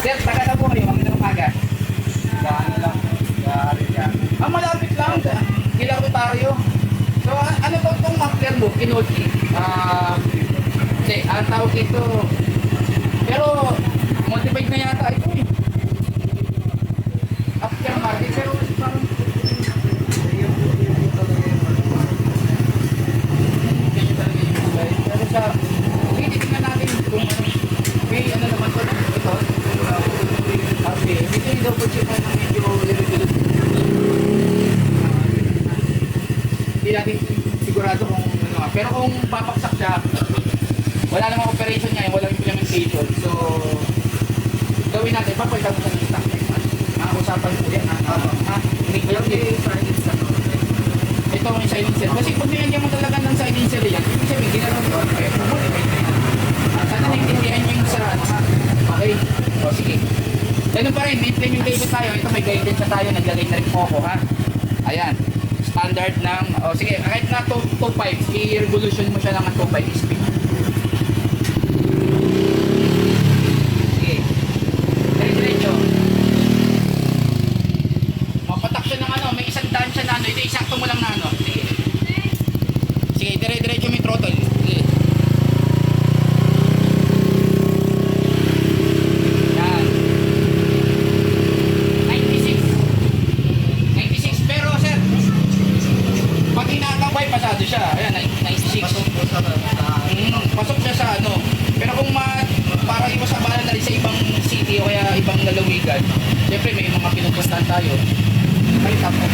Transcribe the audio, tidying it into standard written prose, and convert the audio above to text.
Sir, taga na po kayo, magandang umaga. Daan lang. Yari yan. Ang malapit lang, kilometeryo. So, ano to itong muffler mo, Kinochi? Ang tawag ito. Pero, modified na yata ito eh. Aftermarket, pero parang ganyan talaga yung kulay. Pero sa, tingnan natin kung may ano naman to, ito. Okay, dito yung double check na medyo limited. Hindi natin sigurado kung ano. Pero kung papaksak siya, wala namang operation niya, walang implementation. So, gawin natin, papalitan mo sa ng stock. Usapan ko yan. Ito ang silencer. Kasi kung binigyan mo talaga ng silencer yan, ibig sabihin, ginagawa mo. Sana naintindihan nyo yung sa ano ha. Okay. O sige. Ganun pa rin, may implementation tayo. Ito may guidance na tayo. Naglagay na rin Poco ha. Ayan. Standard ng, o sige, kahit na 2.5, i-revolution mo siya ng 2.5 speed. Sige. Diretso. Mapatak siya ng ano, may isang daan siya na ano. Ito, isakto mo lang na ano. Sige. Sige, diretso may throttle. Sige. Yan. 96. 96. Pero sir, pag inakaway, pasado siya. Ayan, 96. Pasok siya sa ano. Pero kung para iwasabalan na rin sa ibang city o kaya ibang lalawigan, siyempre may mga pinupuntahan tayo. May tapos.